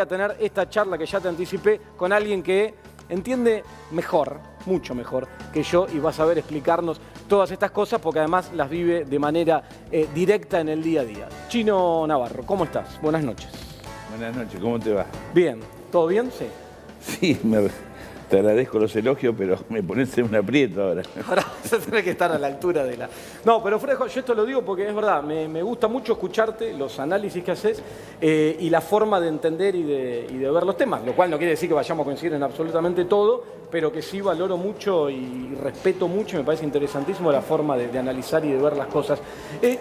a tener esta charla que ya te anticipé con alguien que entiende mejor, mucho mejor que yo, y va a saber explicarnos todas estas cosas porque además las vive de manera directa en el día a día. Chino Navarro, ¿cómo estás? Buenas noches. Buenas noches, ¿cómo te va? Bien, ¿todo bien? Sí. Sí, te agradezco los elogios, pero me pones en un aprieto ahora. Ahora vas a tener que estar a la altura de la... No, pero Frejo, yo esto lo digo porque es verdad, me gusta mucho escucharte, los análisis que haces y la forma de entender y de ver los temas, lo cual no quiere decir que vayamos a coincidir en absolutamente todo, pero que sí valoro mucho y respeto mucho, me parece interesantísimo la forma de analizar y de ver las cosas.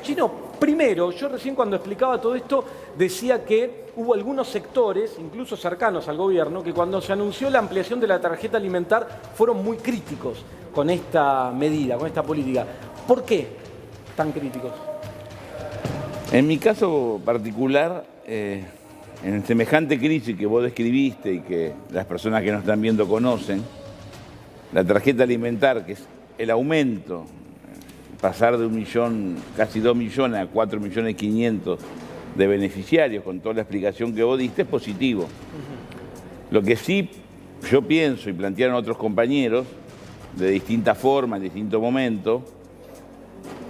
Chino, primero, yo recién cuando explicaba todo esto decía que hubo algunos sectores, incluso cercanos al gobierno, que cuando se anunció la ampliación de la tarjeta alimentar fueron muy críticos con esta medida, con esta política. ¿Por qué tan críticos? En mi caso particular, en semejante crisis que vos describiste y que las personas que nos están viendo conocen, la tarjeta alimentar, que es el aumento, pasar de 1 millón, casi 2 millones a 4.500.000 de beneficiarios, con toda la explicación que vos diste, es positivo. Lo que sí yo pienso, y plantearon otros compañeros, de distintas formas, en distintos momentos,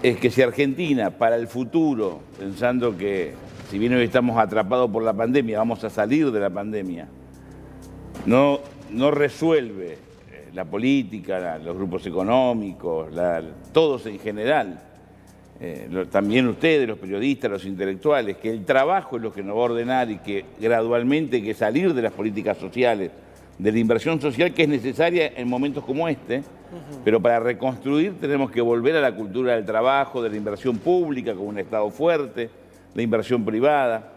es que si Argentina, para el futuro, pensando que si bien hoy estamos atrapados por la pandemia, vamos a salir de la pandemia, no resuelve la política, los grupos económicos, todos en general, también ustedes, los periodistas, los intelectuales, que el trabajo es lo que nos va a ordenar y que gradualmente hay que salir de las políticas sociales, de la inversión social que es necesaria en momentos como este, pero para reconstruir tenemos que volver a la cultura del trabajo, de la inversión pública con un Estado fuerte, la inversión privada.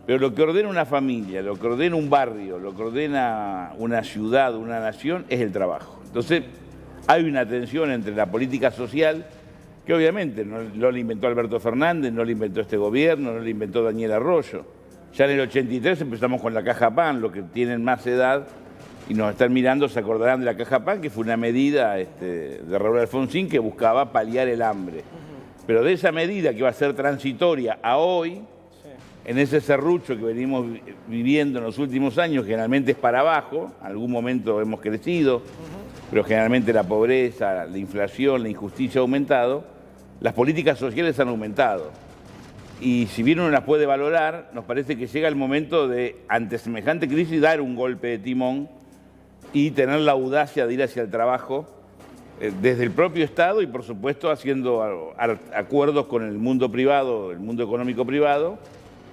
Pero lo que ordena una familia, lo que ordena un barrio, lo que ordena una ciudad, una nación, es el trabajo. Entonces, hay una tensión entre la política social, que obviamente no lo inventó Alberto Fernández, no lo inventó este gobierno, no lo inventó Daniel Arroyo. Ya en el 83 empezamos con la Caja Pan, los que tienen más edad y nos están mirando se acordarán de la Caja Pan, que fue una medida de Raúl Alfonsín que buscaba paliar el hambre. Pero de esa medida que va a ser transitoria a hoy, en ese serrucho que venimos viviendo en los últimos años, generalmente es para abajo, en algún momento hemos crecido, pero generalmente la pobreza, la inflación, la injusticia ha aumentado, las políticas sociales han aumentado. Y si bien uno las puede valorar, nos parece que llega el momento de, ante semejante crisis, dar un golpe de timón y tener la audacia de ir hacia el trabajo desde el propio Estado y, por supuesto, haciendo acuerdos con el mundo privado, el mundo económico privado,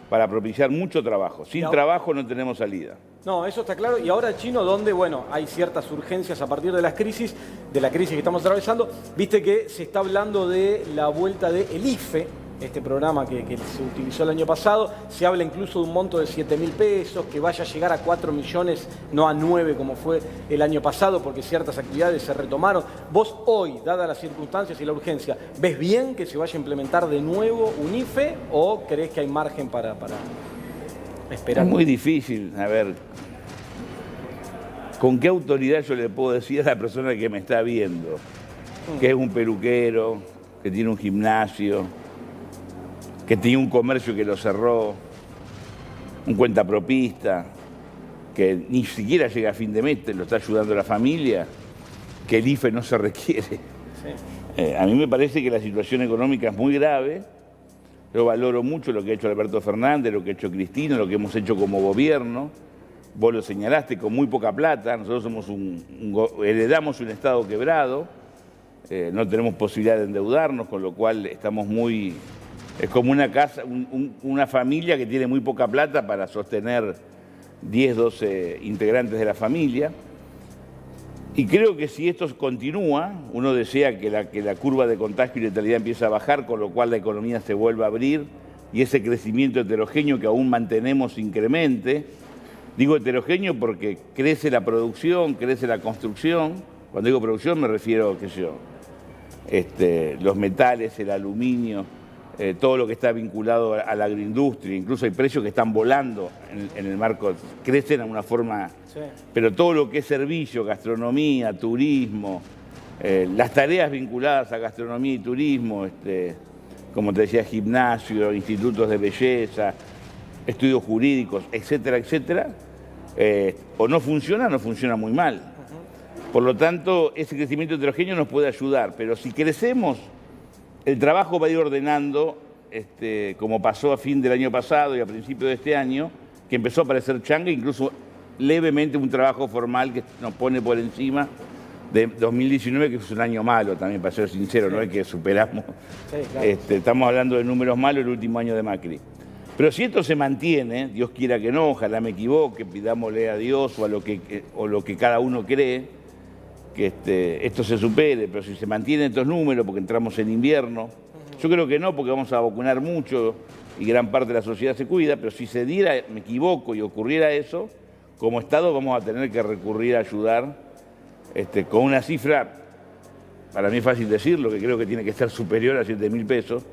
para propiciar mucho trabajo. Sin trabajo no tenemos salida. No, eso está claro. Y ahora, Chino, donde, bueno, hay ciertas urgencias a partir de la crisis que estamos atravesando, viste que se está hablando de la vuelta del IFE, este programa que se utilizó el año pasado, se habla incluso de un monto de 7.000 pesos, que vaya a llegar a 4 millones, no a 9 como fue el año pasado, porque ciertas actividades se retomaron. Vos hoy, dadas las circunstancias y la urgencia, ¿ves bien que se vaya a implementar de nuevo un IFE o creés que hay margen para esperar? Es muy difícil, a ver, ¿con qué autoridad yo le puedo decir a la persona que me está viendo que es un peluquero, que tiene un gimnasio, que tiene un comercio que lo cerró, un cuentapropista, que ni siquiera llega a fin de mes, lo está ayudando a la familia, que el IFE no se requiere? Sí. A mí me parece que la situación económica es muy grave. Yo valoro mucho lo que ha hecho Alberto Fernández, lo que ha hecho Cristina, lo que hemos hecho como gobierno. Vos lo señalaste, con muy poca plata. Nosotros somos heredamos un Estado quebrado, no tenemos posibilidad de endeudarnos, con lo cual estamos muy... Es como una casa, una familia que tiene muy poca plata para sostener 10, 12 integrantes de la familia. Y creo que si esto continúa, uno desea que la curva de contagio y letalidad empiece a bajar, con lo cual la economía se vuelva a abrir y ese crecimiento heterogéneo que aún mantenemos incremente. Digo heterogéneo porque crece la producción, crece la construcción. Cuando digo producción me refiero, qué sé yo, los metales, el aluminio, todo lo que está vinculado a la agroindustria, incluso hay precios que están volando en el marco, crecen a una forma, sí. Pero todo lo que es servicio, gastronomía, turismo, las tareas vinculadas a gastronomía y turismo, como te decía, gimnasio, institutos de belleza, estudios jurídicos, etcétera, etcétera, o no funciona muy mal. Por lo tanto, ese crecimiento heterogéneo nos puede ayudar, pero si crecemos, el trabajo va a ir ordenando, como pasó a fin del año pasado y a principio de este año, que empezó a aparecer changa, incluso levemente un trabajo formal que nos pone por encima de 2019, que es un año malo también, para ser sincero, no es que superamos. Sí, claro. Estamos hablando de números malos el último año de Macri. Pero si esto se mantiene, Dios quiera que no, ojalá me equivoque, pidámosle a Dios o lo que cada uno cree, que esto se supere, pero si se mantienen estos números, porque entramos en invierno, yo creo que no, porque vamos a vacunar mucho y gran parte de la sociedad se cuida, pero si se diera, me equivoco, y ocurriera eso, como Estado vamos a tener que recurrir a ayudar con una cifra, para mí es fácil decirlo, que creo que tiene que estar superior a 7.000 pesos,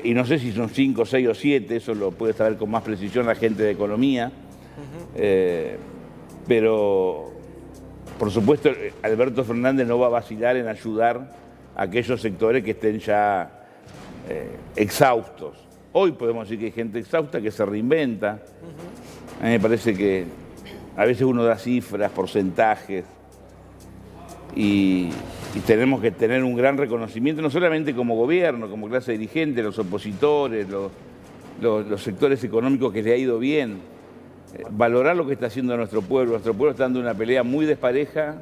y no sé si son 5, 6 o 7, eso lo puede saber con más precisión la gente de economía, pero por supuesto Alberto Fernández no va a vacilar en ayudar a aquellos sectores que estén ya exhaustos. Hoy podemos decir que hay gente exhausta que se reinventa. A mí me parece que a veces uno da cifras, porcentajes, y tenemos que tener un gran reconocimiento, no solamente como gobierno, como clase dirigente, los opositores, los sectores económicos que le ha ido bien, valorar lo que está haciendo nuestro pueblo. Nuestro pueblo está dando una pelea muy despareja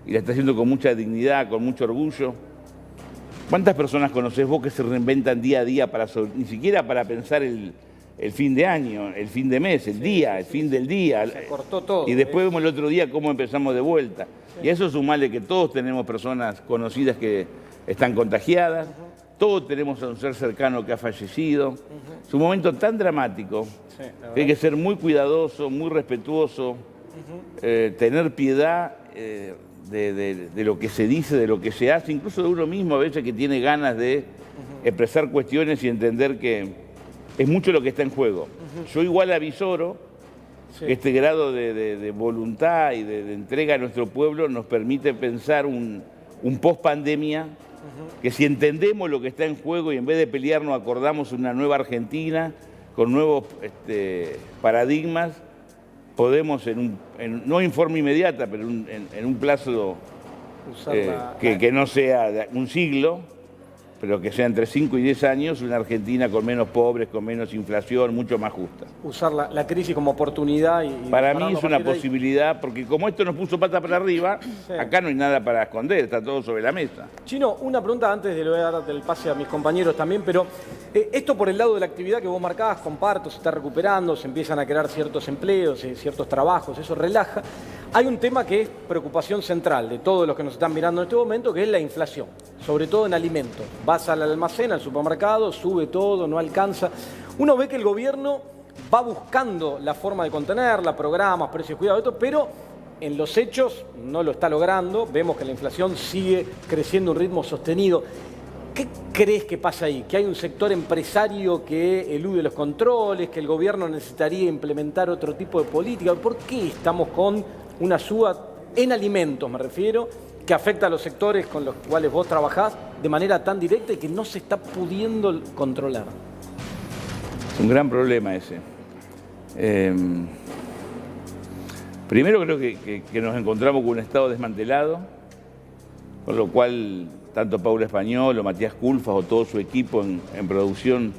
y la está haciendo con mucha dignidad, con mucho orgullo. ¿Cuántas personas conocés vos que se reinventan día a día ni siquiera para pensar el fin de año, el fin de mes, el fin del día? Se cortó todo. Y después vemos el otro día cómo empezamos de vuelta. Sí. Y a eso sumarle que todos tenemos personas conocidas que están contagiadas, todos tenemos a un ser cercano que ha fallecido. Es un momento tan dramático que hay que ser muy cuidadoso, muy respetuoso, tener piedad de lo que se dice, de lo que se hace, incluso de uno mismo a veces que tiene ganas de expresar cuestiones y entender que es mucho lo que está en juego. Yo igual avisoro que este grado de voluntad y de entrega a nuestro pueblo nos permite pensar un post-pandemia, que si entendemos lo que está en juego y en vez de pelearnos acordamos una nueva Argentina con nuevos paradigmas, podemos no en forma inmediata, pero en un plazo que no sea un siglo, pero que sea entre 5 y 10 años, una Argentina con menos pobres, con menos inflación, mucho más justa. Usar la crisis como oportunidad. Para mí es una posibilidad, porque como esto nos puso pata para arriba, acá no hay nada para esconder, está todo sobre la mesa. Chino, una pregunta antes de dar el pase a mis compañeros también, pero esto por el lado de la actividad que vos marcabas, comparto, se está recuperando, se empiezan a crear ciertos empleos, ciertos trabajos, eso relaja. Hay un tema que es preocupación central de todos los que nos están mirando en este momento, que es la inflación, sobre todo en alimentos. Vas al almacén, al supermercado, sube todo, no alcanza. Uno ve que el gobierno va buscando la forma de contenerla, programas, precios, cuidado, esto, pero en los hechos no lo está logrando. Vemos que la inflación sigue creciendo a un ritmo sostenido. ¿Qué crees que pasa ahí? ¿Que hay un sector empresario que elude los controles, que el gobierno necesitaría implementar otro tipo de política? ¿Por qué estamos con una suba en alimentos, me refiero, que afecta a los sectores con los cuales vos trabajás de manera tan directa y que no se está pudiendo controlar? Es un gran problema ese. Primero creo que nos encontramos con un Estado desmantelado, con lo cual tanto Paula Español o Matías Culfas o todo su equipo en producción,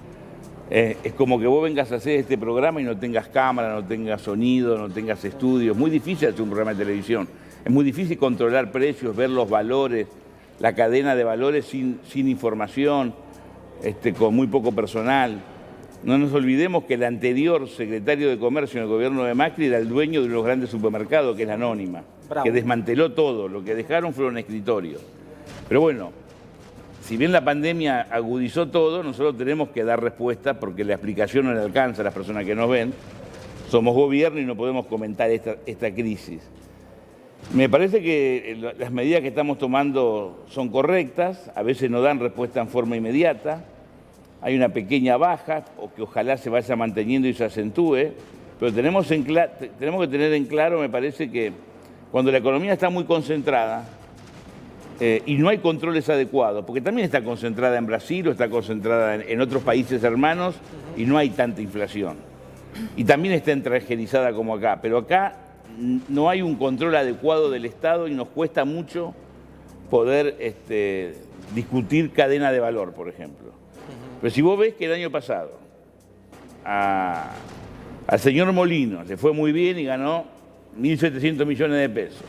es como que vos vengas a hacer este programa y no tengas cámara, no tengas sonido, no tengas estudios. Es muy difícil hacer un programa de televisión. Es muy difícil controlar precios, ver los valores, la cadena de valores sin información, con muy poco personal. No nos olvidemos que el anterior secretario de Comercio en el gobierno de Macri era el dueño de los grandes supermercados, que es la Anónima, que desmanteló todo. Lo que dejaron fueron escritorios. Pero bueno, si bien la pandemia agudizó todo, nosotros tenemos que dar respuesta porque la explicación no le alcanza a las personas que nos ven. Somos gobierno y no podemos comentar esta crisis. Me parece que las medidas que estamos tomando son correctas, a veces no dan respuesta en forma inmediata, hay una pequeña baja, o que ojalá se vaya manteniendo y se acentúe, pero tenemos que tener en claro, me parece que cuando la economía está muy concentrada, y no hay controles adecuados, porque también está concentrada en Brasil o está concentrada en otros países hermanos y no hay tanta inflación. Y también está extranjerizada como acá, pero acá no hay un control adecuado del Estado y nos cuesta mucho poder discutir cadena de valor, por ejemplo. Pero si vos ves que el año pasado al señor Molino le fue muy bien y ganó 1.700 millones de pesos.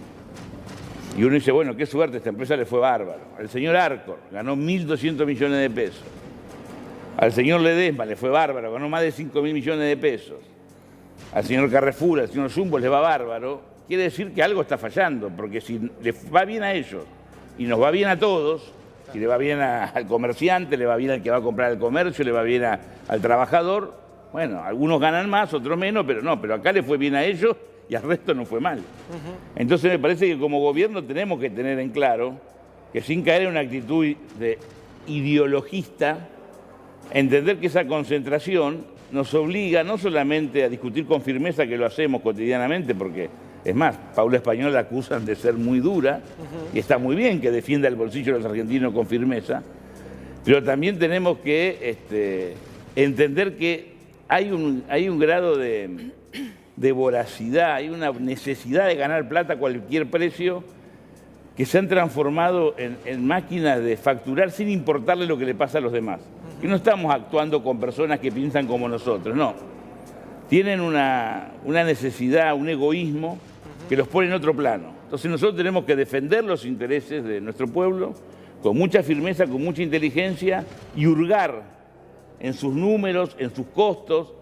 Y uno dice, bueno, qué suerte, esta empresa le fue bárbaro. Al señor Arcor ganó 1.200 millones de pesos. Al señor Ledesma le fue bárbaro, ganó más de 5.000 millones de pesos. Al señor Carrefour, al señor Jumbo le va bárbaro. Quiere decir que algo está fallando, porque si le va bien a ellos y nos va bien a todos, si le va bien al comerciante, le va bien al que va a comprar al comercio, le va bien al trabajador, bueno, algunos ganan más, otros menos, pero acá le fue bien a ellos y al resto no fue mal. Entonces me parece que como gobierno tenemos que tener en claro que sin caer en una actitud ideologista, entender que esa concentración nos obliga no solamente a discutir con firmeza, que lo hacemos cotidianamente, porque es más, Paula Español la acusan de ser muy dura, y está muy bien que defienda el bolsillo de los argentinos con firmeza, pero también tenemos que entender que hay un grado de voracidad, hay una necesidad de ganar plata a cualquier precio, que se han transformado en máquinas de facturar sin importarle lo que le pasa a los demás. Y no estamos actuando con personas que piensan como nosotros, no. Tienen una necesidad, un egoísmo que los pone en otro plano. Entonces nosotros tenemos que defender los intereses de nuestro pueblo con mucha firmeza, con mucha inteligencia y hurgar en sus números, en sus costos,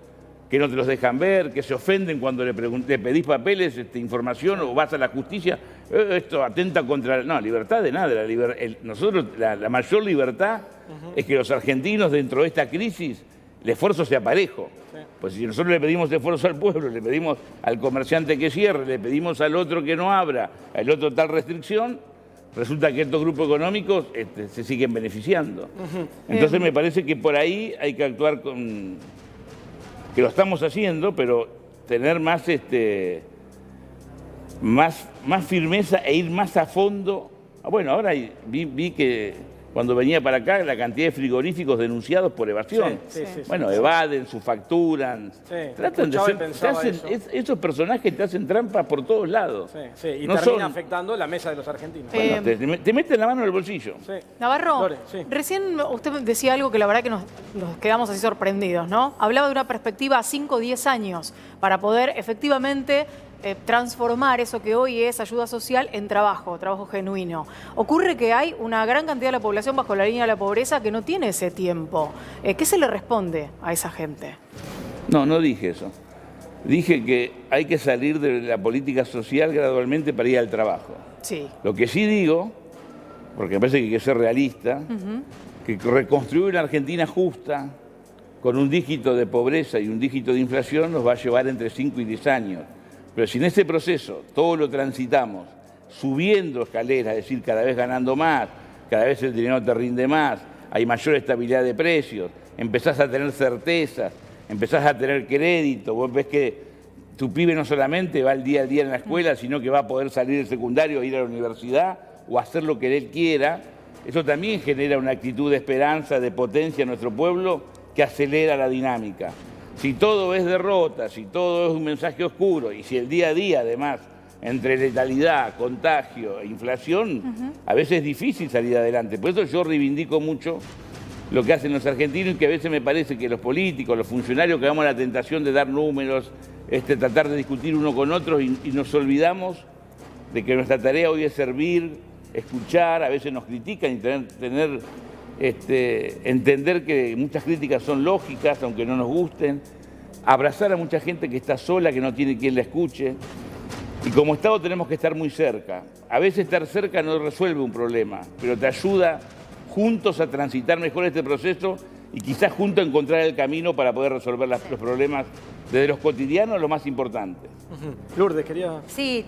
que no te los dejan ver, que se ofenden cuando le pedís papeles, información o vas a la justicia. Esto atenta contra... No, libertad de nada. Nosotros, la mayor libertad es que los argentinos dentro de esta crisis, el esfuerzo sea parejo. Sí. Pues si nosotros le pedimos esfuerzo al pueblo, le pedimos al comerciante que cierre, le pedimos al otro que no abra, al otro tal restricción, resulta que estos grupos económicos se siguen beneficiando. Entonces me parece que por ahí hay que actuar con... que lo estamos haciendo, pero tener más, más firmeza e ir más a fondo. Bueno, ahora vi que cuando venía para acá la cantidad de frigoríficos denunciados por evasión. Sí. Bueno, evaden, subfacturan. Sí. Tratan de ser, esos personajes te hacen trampa por todos lados. Y no termina afectando la mesa de los argentinos. Bueno, te meten la mano en el bolsillo. Sí. Navarro, recién usted decía algo que la verdad que nos quedamos así sorprendidos, ¿no? Hablaba de una perspectiva a 5 o 10 años para poder efectivamente transformar eso que hoy es ayuda social en trabajo genuino. Ocurre que hay una gran cantidad de la población bajo la línea de la pobreza que no tiene ese tiempo. ¿Qué se le responde a esa gente? No dije eso. Dije que hay que salir de la política social gradualmente para ir al trabajo. Sí. Lo que sí digo, porque me parece que hay que ser realista, que reconstruir una Argentina justa, con un dígito de pobreza y un dígito de inflación, nos va a llevar entre 5 y 10 años. Pero si en ese proceso todo lo transitamos subiendo escaleras, es decir, cada vez ganando más, cada vez el dinero te rinde más, hay mayor estabilidad de precios, empezás a tener certezas, empezás a tener crédito, vos ves que tu pibe no solamente va al día a día en la escuela, sino que va a poder salir del secundario, ir a la universidad o hacer lo que él quiera. Eso también genera una actitud de esperanza, de potencia en nuestro pueblo que acelera la dinámica. Si todo es derrota, si todo es un mensaje oscuro y si el día a día, además, entre letalidad, contagio e inflación, a veces es difícil salir adelante. Por eso yo reivindico mucho lo que hacen los argentinos y que a veces me parece que los políticos, los funcionarios, que damos la tentación de dar números, tratar de discutir uno con otro y nos olvidamos de que nuestra tarea hoy es servir, escuchar, a veces nos critican y entender que muchas críticas son lógicas, aunque no nos gusten, abrazar a mucha gente que está sola, que no tiene quien la escuche, y como Estado tenemos que estar muy cerca. A veces estar cerca no resuelve un problema, pero te ayuda juntos a transitar mejor este proceso y quizás juntos a encontrar el camino para poder resolver los problemas desde los cotidianos a lo más importante. Lourdes, quería... Sí,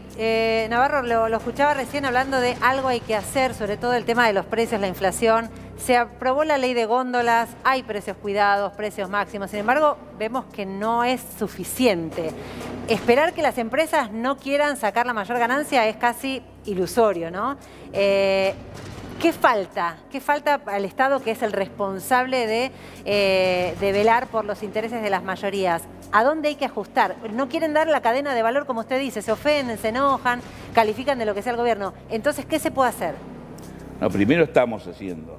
Navarro, lo escuchaba recién hablando de algo hay que hacer, sobre todo el tema de los precios, la inflación. Se aprobó la ley de góndolas, hay precios cuidados, precios máximos. Sin embargo, vemos que no es suficiente. Esperar que las empresas no quieran sacar la mayor ganancia es casi ilusorio, ¿no? ¿Qué falta? ¿Qué falta al Estado, que es el responsable de velar por los intereses de las mayorías? ¿A dónde hay que ajustar? No quieren dar la cadena de valor, como usted dice, se ofenden, se enojan, califican de lo que sea el gobierno. Entonces, ¿qué se puede hacer? No, primero estamos haciendo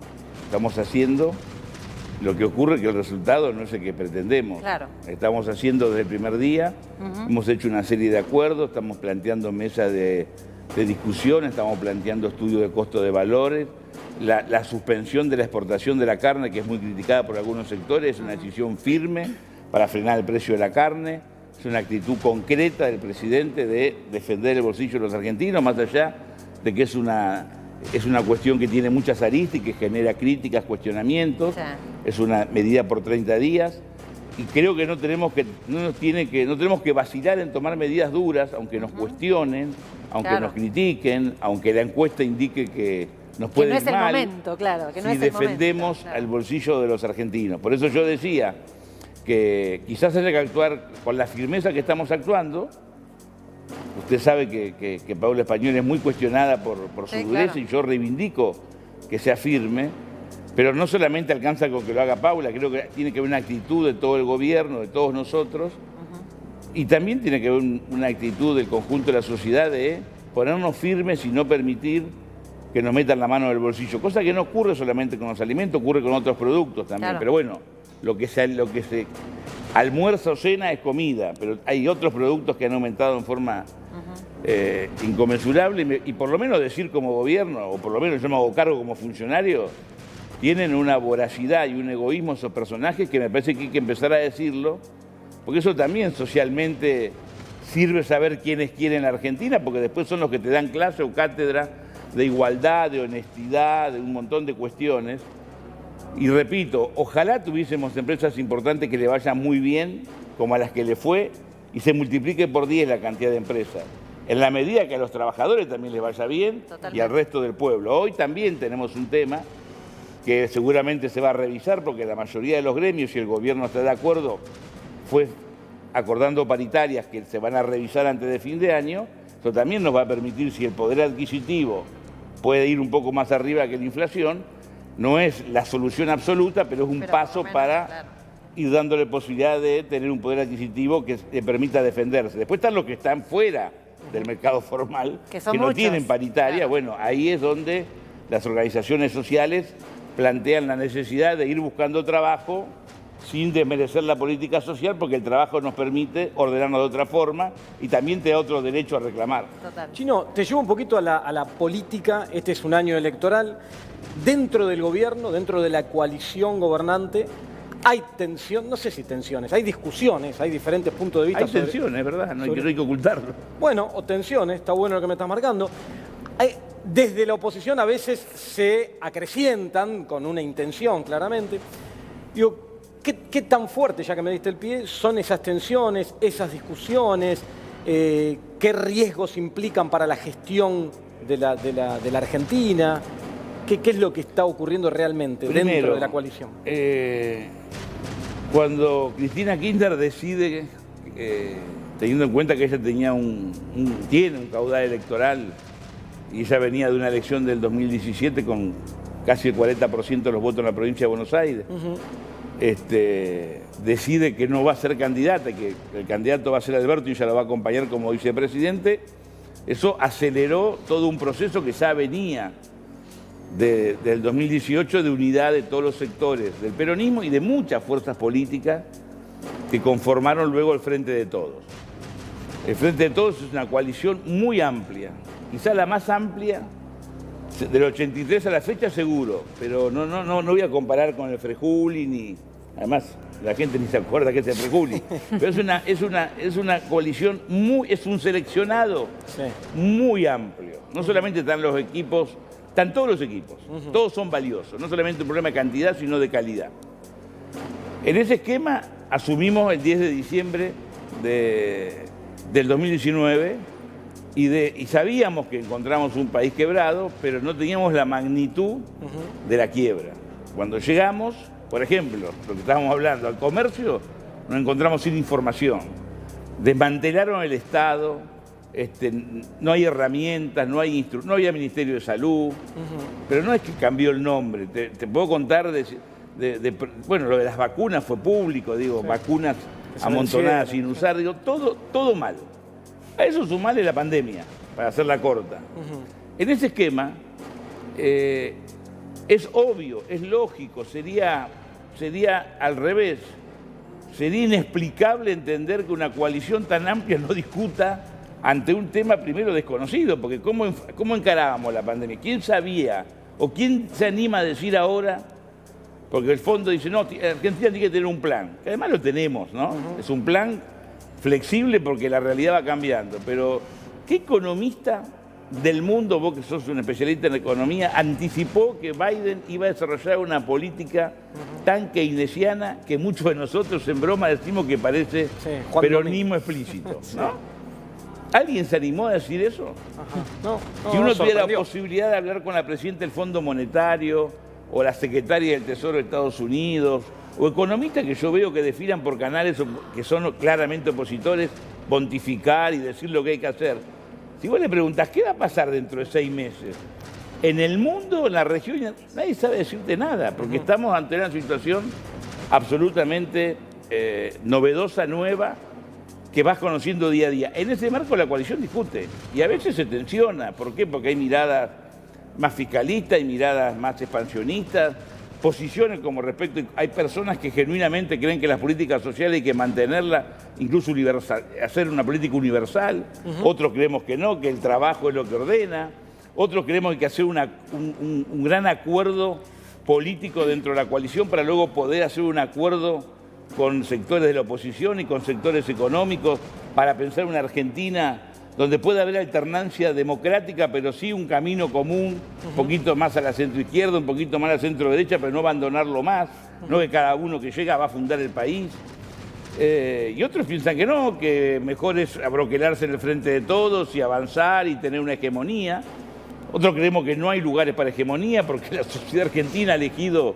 lo que ocurre, que el resultado no es el que pretendemos. Claro. Estamos haciendo desde el primer día, hemos hecho una serie de acuerdos, estamos planteando mesas de discusión, estamos planteando estudios de costo de valores, la suspensión de la exportación de la carne, que es muy criticada por algunos sectores, es una decisión firme para frenar el precio de la carne, es una actitud concreta del presidente de defender el bolsillo de los argentinos, más allá de que es una cuestión que tiene muchas aristas y que genera críticas, cuestionamientos. Sí. Es una medida por 30 días. Y creo que no tenemos que vacilar en tomar medidas duras, aunque nos cuestionen, aunque nos critiquen, aunque la encuesta indique que nos puede ir mal. Que no es el momento, claro. Que no es el defendemos momento, al bolsillo de los argentinos. Por eso yo decía que quizás haya que actuar con la firmeza que estamos actuando. Usted sabe que Paula Español es muy cuestionada por su dureza, y yo reivindico que sea firme, pero no solamente alcanza con que lo haga Paula, creo que tiene que haber una actitud de todo el gobierno, de todos nosotros, y también tiene que haber una actitud del conjunto de la sociedad de ponernos firmes y no permitir que nos metan la mano en el bolsillo, cosa que no ocurre solamente con los alimentos, ocurre con otros productos también. Claro. Pero bueno, lo que se almuerza o cena es comida, pero hay otros productos que han aumentado en forma inconmensurable, y por lo menos decir como gobierno, o por lo menos yo me hago cargo como funcionario, tienen una voracidad y un egoísmo esos personajes que me parece que hay que empezar a decirlo, porque eso también socialmente sirve saber quiénes quieren la Argentina, porque después son los que te dan clase o cátedra de igualdad, de honestidad, de un montón de cuestiones. Y repito, ojalá tuviésemos empresas importantes que le vayan muy bien, como a las que le fue, y se multiplique por 10 la cantidad de empresas. En la medida que a los trabajadores también les vaya bien. Totalmente. Y al resto del pueblo. Hoy también tenemos un tema que seguramente se va a revisar, porque la mayoría de los gremios, y el gobierno está de acuerdo, fue acordando paritarias que se van a revisar antes de fin de año. Eso también nos va a permitir, si el poder adquisitivo puede ir un poco más arriba que la inflación, no es la solución absoluta, pero es un paso para ir dándole posibilidad de tener un poder adquisitivo que le permita defenderse. Después están los que están fuera del mercado formal, que no tienen paritaria. Bueno, ahí es donde las organizaciones sociales plantean la necesidad de ir buscando trabajo sin desmerecer la política social, porque el trabajo nos permite ordenarnos de otra forma y también te da otro derecho a reclamar. Total. Chino, te llevo un poquito a la política. Este es un año electoral. Dentro del gobierno, dentro de la coalición gobernante, hay tensión, no sé si tensiones, hay discusiones, hay diferentes puntos de vista. Hay tensiones, ¿verdad? No hay que ocultarlo. Bueno, o tensiones, está bueno lo que me estás marcando. Desde la oposición a veces se acrecientan con una intención, claramente. Digo, ¿qué tan fuerte, ya que me diste el pie, son esas tensiones, esas discusiones? ¿Qué riesgos implican para la gestión de la Argentina? ¿Qué es lo que está ocurriendo realmente dentro de la coalición? Cuando Cristina Kirchner decide, teniendo en cuenta que ella tiene un caudal electoral, y ella venía de una elección del 2017 con casi el 40% de los votos en la provincia de Buenos Aires, decide que no va a ser candidata, que el candidato va a ser Alberto y ella lo va a acompañar como vicepresidente. Eso aceleró todo un proceso que ya venía del 2018 de unidad de todos los sectores del peronismo y de muchas fuerzas políticas que conformaron luego el Frente de Todos. El Frente de Todos es una coalición muy amplia, quizá la más amplia del 83 a la fecha seguro, pero no voy a comparar con el Frejuli, ni además la gente ni se acuerda que es el Frejuli, pero es una coalición es un seleccionado muy amplio. No solamente están los equipos, están todos los equipos, todos son valiosos, no solamente un problema de cantidad, sino de calidad. En ese esquema asumimos el 10 de diciembre del 2019 y sabíamos que encontramos un país quebrado, pero no teníamos la magnitud de la quiebra. Cuando llegamos, por ejemplo, lo que estábamos hablando, al comercio, nos encontramos sin información. Desmantelaron el Estado, no hay herramientas, no había Ministerio de Salud, pero no es que cambió el nombre. Te puedo contar bueno, lo de las vacunas fue público, digo, sí. Vacunas amontonadas sin usar, digo, todo mal. A eso sumarle la pandemia, para hacerla corta. En ese esquema, es obvio, es lógico, sería al revés. Sería inexplicable entender que una coalición tan amplia no discuta ante un tema primero desconocido, porque ¿cómo encarábamos la pandemia? ¿Quién sabía o quién se anima a decir ahora? Porque el fondo dice, no, Argentina tiene que tener un plan, que además lo tenemos, ¿no? Es un plan flexible porque la realidad va cambiando, pero ¿qué economista del mundo, vos que sos un especialista en economía, anticipó que Biden iba a desarrollar una política tan keynesiana que muchos de nosotros en broma decimos que parece peronismo explícito, ¿no? ¿Alguien se animó a decir eso? No, si uno tuviera la posibilidad de hablar con la presidenta del Fondo Monetario o la secretaria del Tesoro de Estados Unidos o economistas que yo veo que desfilan por canales que son claramente opositores, pontificar y decir lo que hay que hacer. Si vos le preguntás, ¿qué va a pasar dentro de 6 meses? En el mundo, en la región, nadie sabe decirte nada, porque estamos ante una situación absolutamente novedosa, nueva, que vas conociendo día a día. En ese marco la coalición discute y a veces se tensiona. ¿Por qué? Porque hay miradas más fiscalistas, hay miradas más expansionistas, posiciones como respecto... Hay personas que genuinamente creen que las políticas sociales hay que mantenerlas, incluso hacer una política universal. Otros creemos que no, que el trabajo es lo que ordena. Otros creemos que hay que hacer un gran acuerdo político dentro de la coalición para luego poder hacer un acuerdo con sectores de la oposición y con sectores económicos para pensar una Argentina donde pueda haber alternancia democrática, pero sí un camino común, un poquito más a la centroizquierda, un poquito más a la centro-derecha, pero no abandonarlo más, no que cada uno que llega va a fundar el país. Y otros piensan que no, que mejor es abroquelarse en el frente de todos y avanzar y tener una hegemonía. Otros creemos que no hay lugares para hegemonía porque la sociedad argentina ha elegido...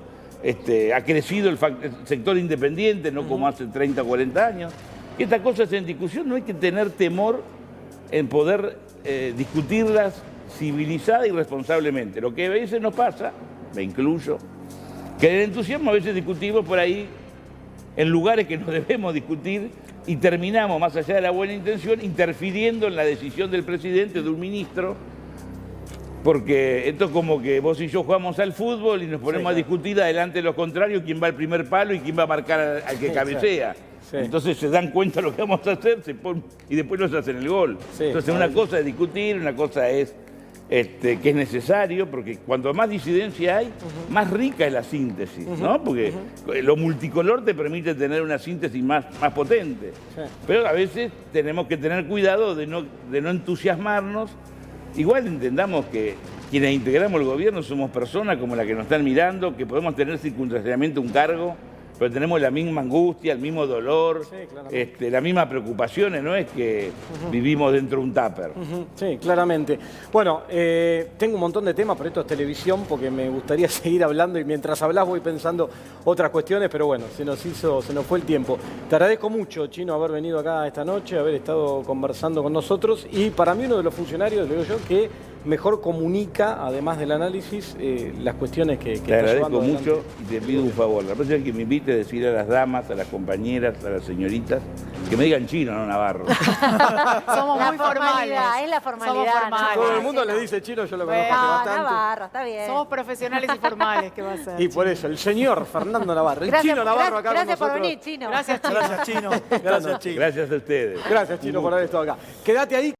ha crecido el sector independiente, no como hace 30 o 40 años. Y estas cosas en discusión no hay que tener temor en poder discutirlas civilizada y responsablemente. Lo que a veces nos pasa, me incluyo, que en el entusiasmo a veces discutimos por ahí en lugares que no debemos discutir y terminamos, más allá de la buena intención, interfiriendo en la decisión del presidente, de un ministro, porque esto es como que vos y yo jugamos al fútbol y nos ponemos a discutir adelante de los contrarios quién va al primer palo y quién va a marcar al que cabecea. Entonces se dan cuenta de lo que vamos a hacer y después nos hacen el gol. Entonces una cosa es discutir, una cosa es que es necesario, porque cuanto más disidencia hay, más rica es la síntesis, ¿no? Porque lo multicolor te permite tener una síntesis más potente. Pero a veces tenemos que tener cuidado de no entusiasmarnos. Igual entendamos que quienes integramos el gobierno somos personas como la que nos están mirando, que podemos tener circunstancialmente un cargo, pero tenemos la misma angustia, el mismo dolor, las mismas preocupaciones, no es que vivimos dentro de un tupper. Sí, claramente. Bueno, tengo un montón de temas, pero esto es televisión, porque me gustaría seguir hablando y mientras hablas voy pensando otras cuestiones, pero bueno, se nos fue el tiempo. Te agradezco mucho, Chino, haber venido acá esta noche, haber estado conversando con nosotros y para mí uno de los funcionarios, digo yo, que mejor comunica, además del análisis, las cuestiones que te agradezco mucho y te pido un favor. La próxima vez que me invite, decirle a las damas, a las compañeras, a las señoritas, que me digan Chino, no Navarro. Somos muy formales. Es la formalidad. Somos formales. Todo el mundo le dice Chino, yo lo conozco bastante. Navarro, está bien. Somos profesionales y formales, ¿qué va a ser? Y por eso, el señor Fernando Navarro, el Chino Navarro acá con nosotros. Gracias por venir, Chino. Gracias, Chino. Gracias, Chino. Gracias, Chino. Gracias a ustedes. Gracias, Chino, por haber estado acá. Quédate ahí.